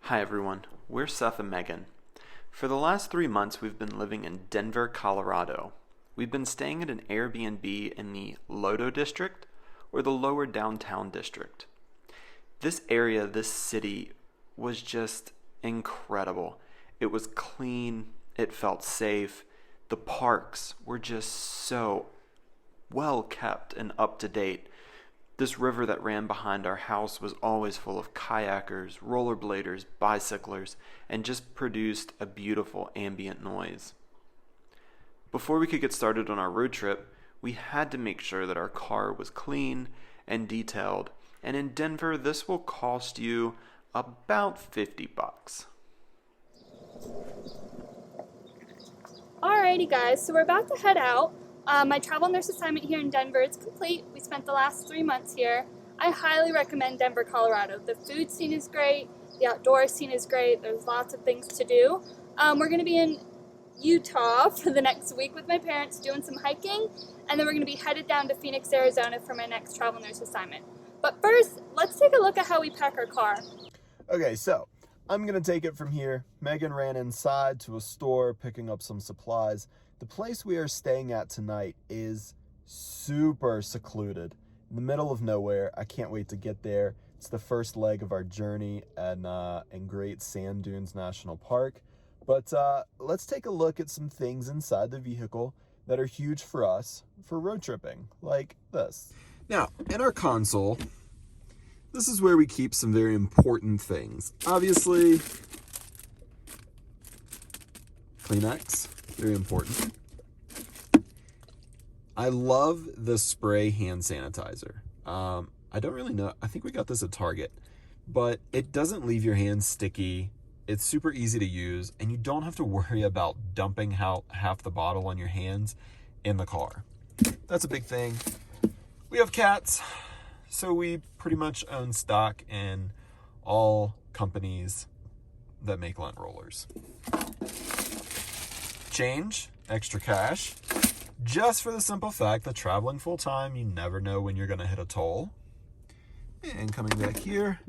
Hi everyone, we're Seth and Meghan. For the last 3 months we've been living in Denver, Colorado. We've been staying at an Airbnb in the Lodo district, or the lower downtown district. This area, this city, was just incredible. It was clean, it felt safe, the parks were just so well kept and up to date. This river that ran behind our house was always full of kayakers, rollerbladers, bicyclers, and just produced a beautiful ambient noise. Before we could get started on our road trip, we had to make sure that our car was clean and detailed, and in Denver this will cost you about $50. Alrighty guys, so we're about to head out. My travel nurse assignment here in Denver is complete. We spent the last 3 months here. I highly recommend Denver, Colorado. The food scene is great, the outdoor scene is great, there's lots of things to do. We're going to be in Utah for the next week with my parents doing some hiking, and then we're going to be headed down to Phoenix, Arizona for my next travel nurse assignment. But first, let's take a look at how we pack our car. Okay, so I'm gonna take it from here. Meghan ran inside to a store picking up some supplies. The place we are staying at tonight is super secluded, in the middle of nowhere. I can't wait to get there. It's the first leg of our journey in Great Sand Dunes National Park. But let's take a look at some things inside the vehicle that are huge for us for road tripping, like this. Now, in our console, this is where we keep some very important things. Obviously, Kleenex, very important. I love the spray hand sanitizer. I don't really know, I think we got this at Target, but it doesn't leave your hands sticky. It's super easy to use, and you don't have to worry about dumping half the bottle on your hands in the car. That's a big thing. We have cats, so we pretty much own stock in all companies that make lint rollers. Change, extra cash, just for the simple fact that traveling full time, you never know when you're gonna hit a toll. And coming back here,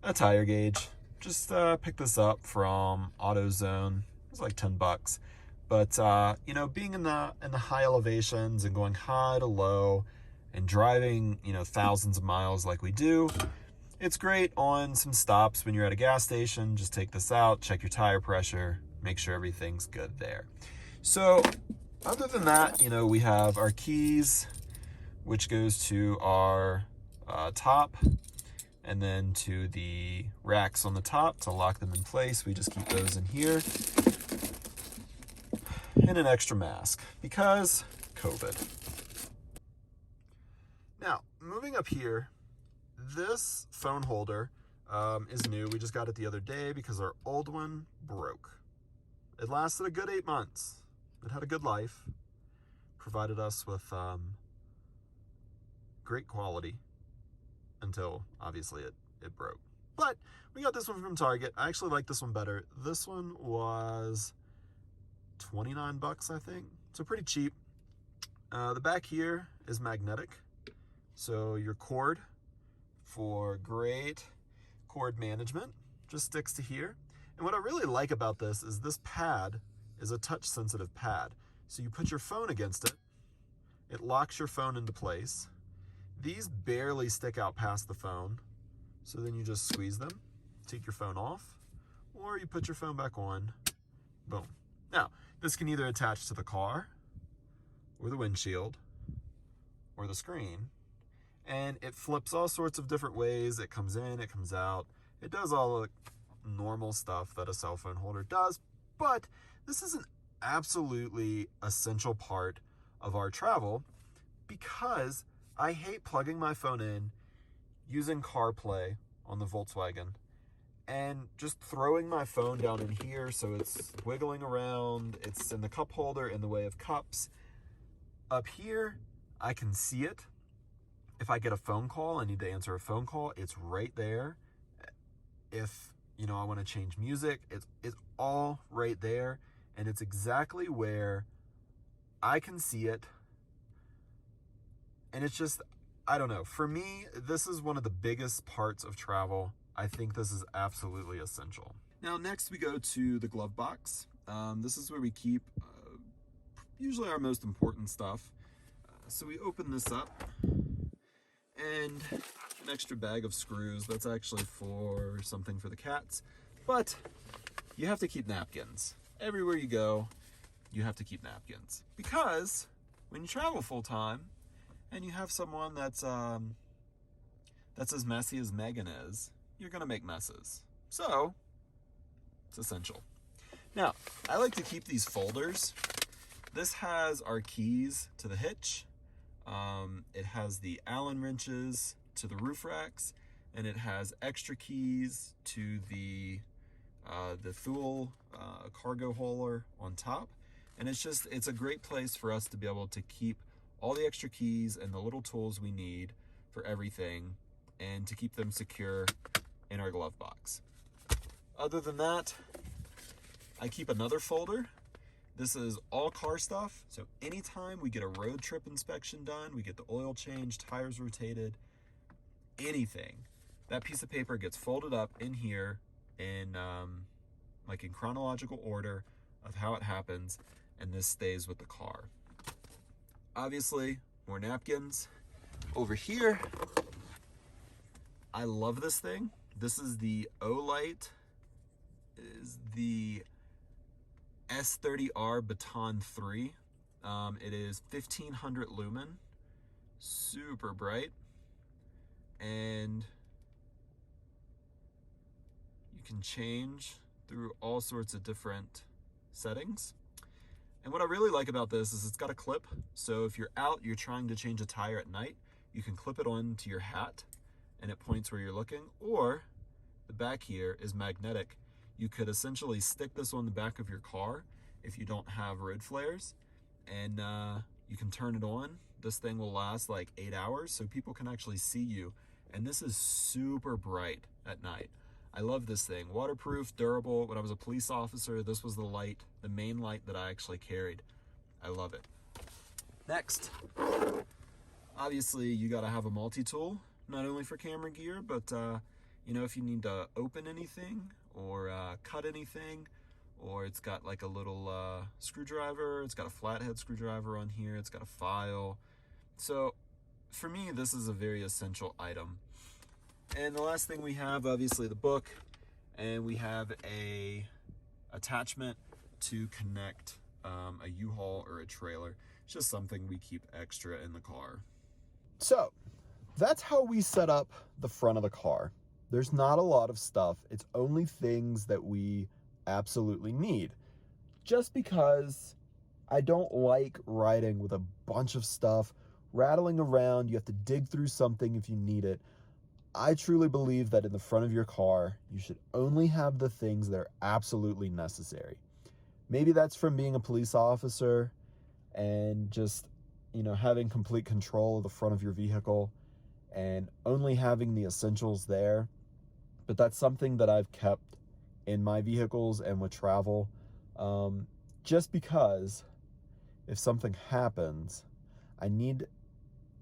a tire gauge. Just picked this up from AutoZone. It was like $10. But you know, being in the high elevations and going high to low and driving, you know, thousands of miles like we do, it's great on some stops when you're at a gas station. Just take this out, check your tire pressure, make sure everything's good there. So other than that, you know, we have our keys, which goes to our top, and then to the racks on the top to lock them in place. We just keep those in here. And an extra mask, because COVID. Now, moving up here, this phone holder is new. We just got it the other day because our old one broke. It lasted a good 8 months. It had a good life, provided us with great quality until obviously it broke. But we got this one from Target. I actually like this one better. This one was $29, I think. So pretty cheap. The back here is magnetic. So your cord, for great cord management, just sticks to here. And what I really like about this pad is a touch sensitive pad. So you put your phone against it, it locks your phone into place. These barely stick out past the phone. So then you just squeeze them, take your phone off, or you put your phone back on, boom. Now, this can either attach to the car, or the windshield, or the screen. And it flips all sorts of different ways. It comes in, it comes out. It does all the normal stuff that a cell phone holder does, but this is an absolutely essential part of our travel because I hate plugging my phone in, using CarPlay on the Volkswagen, and just throwing my phone down in here so it's wiggling around. It's in the cup holder in the way of cups. Up here, I can see it. If I get a phone call, I need to answer a phone call, it's right there. If you know, I want to change music. It's all right there, and it's exactly where I can see it. And it's just, I don't know. For me, this is one of the biggest parts of travel. I think this is absolutely essential. Now, next we go to the glove box. This is where we keep usually our most important stuff. So we open this up, and an extra bag of screws. That's actually for something for the cats. But you have to keep napkins. Everywhere you go, you have to keep napkins. Because when you travel full time, and you have someone that's as messy as Meghan is, you're gonna make messes. So, it's essential. Now, I like to keep these folders. This has our keys to the hitch. It has the Allen wrenches to the roof racks, and it has extra keys to the Thule cargo hauler on top. And it's a great place for us to be able to keep all the extra keys and the little tools we need for everything, and to keep them secure in our glove box. Other than that, I keep another folder. This is all car stuff. So anytime we get a road trip inspection done, we get the oil changed, tires rotated, anything, that piece of paper gets folded up in here in like in chronological order of how it happens, and this stays with the car. Obviously, more napkins. Over here, I love this thing. This is the Olight. It is the S30R Baton 3. It is 1500 lumen, super bright, and you can change through all sorts of different settings. And what I really like about this is it's got a clip. So if you're out, you're trying to change a tire at night, you can clip it on to your hat and it points where you're looking. Or the back here is magnetic. You could essentially stick this on the back of your car if you don't have road flares, and you can turn it on. This thing will last like 8 hours, so people can actually see you. And this is super bright at night. I love this thing. Waterproof, durable. When I was a police officer, this was the light, the main light that I actually carried. I love it. Next, obviously you gotta have a multi-tool, not only for camera gear, but you know, if you need to open anything or cut anything, or it's got like a little screwdriver, it's got a flathead screwdriver on here, it's got a file. So for me, this is a very essential item. And the last thing we have, obviously, the book, and we have a attachment to connect a U-Haul or a trailer. It's just something we keep extra in the car. So that's how we set up the front of the car. There's not a lot of stuff. It's only things that we absolutely need. Just because I don't like riding with a bunch of stuff rattling around. You have to dig through something if you need it. I truly believe that in the front of your car, you should only have the things that are absolutely necessary. Maybe that's from being a police officer and just, you know, having complete control of the front of your vehicle and only having the essentials there. But that's something that I've kept in my vehicles and with travel, just because if something happens, I need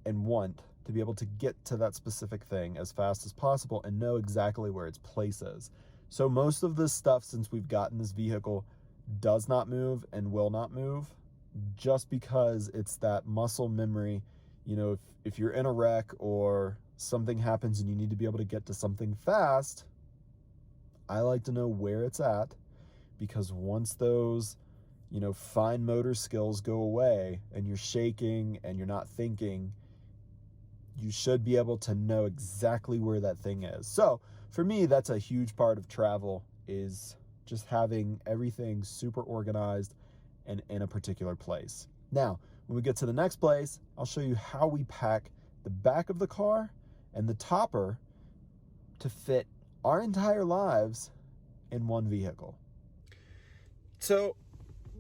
and want to be able to get to that specific thing as fast as possible and know exactly where its place is. So most of this stuff, since we've gotten this vehicle, does not move and will not move, just because it's that muscle memory. You know, if you're in a wreck or something happens and you need to be able to get to something fast, I like to know where it's at, because once those, you know, fine motor skills go away and you're shaking and you're not thinking, you should be able to know exactly where that thing is. So for me, that's a huge part of travel, is just having everything super organized and in a particular place. Now, when we get to the next place, I'll show you how we pack the back of the car and the topper to fit our entire lives in one vehicle. So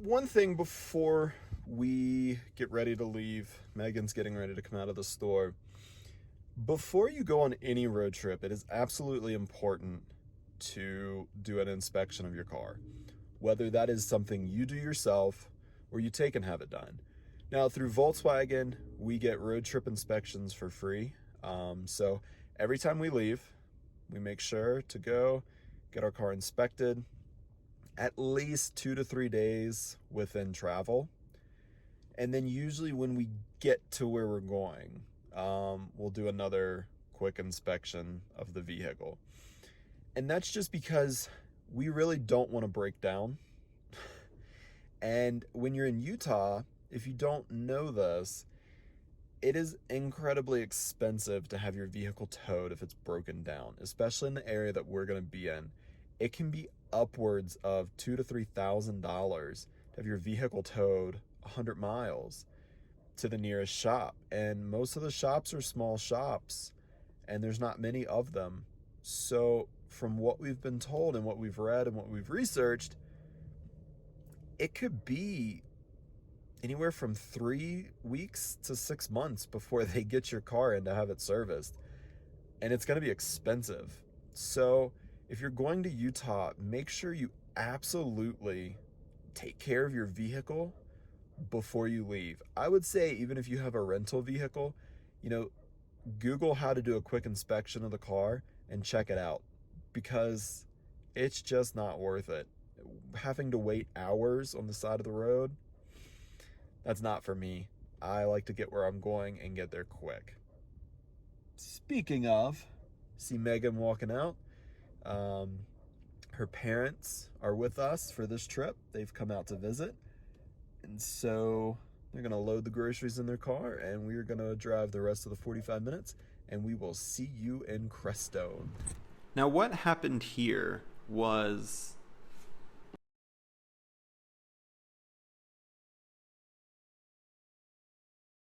one thing before we get ready to leave, Megan's getting ready to come out of the store. Before you go on any road trip, it is absolutely important to do an inspection of your car, whether that is something you do yourself or you take and have it done. Now, through Volkswagen, we get road trip inspections for free. So every time we leave, we make sure to go get our car inspected at least 2 to 3 days within travel. And then usually when we get to where we're going, we'll do another quick inspection of the vehicle. And that's just because we really don't want to break down. And when you're in Utah, if you don't know this, it is incredibly expensive to have your vehicle towed if it's broken down, especially in the area that we're going to be in. It can be upwards of $2,000 to $3,000 to have your vehicle towed 100 miles to the nearest shop. And most of the shops are small shops, and there's not many of them. So from what we've been told and what we've read and what we've researched, it could be anywhere from 3 weeks to 6 months before they get your car in to have it serviced. And it's going to be expensive. So if you're going to Utah, make sure you absolutely take care of your vehicle before you leave. I would say even if you have a rental vehicle, Google how to do a quick inspection of the car and check it out, because it's just not worth it. Having to wait hours on the side of the road, that's not for me. I like to get where I'm going and get there quick. Speaking of, see Meghan walking out. Her parents are with us for this trip. They've come out to visit. And so they're going to load the groceries in their car, and we're going to drive the rest of the 45 minutes, and we will see you in Crestone. Now, what happened here was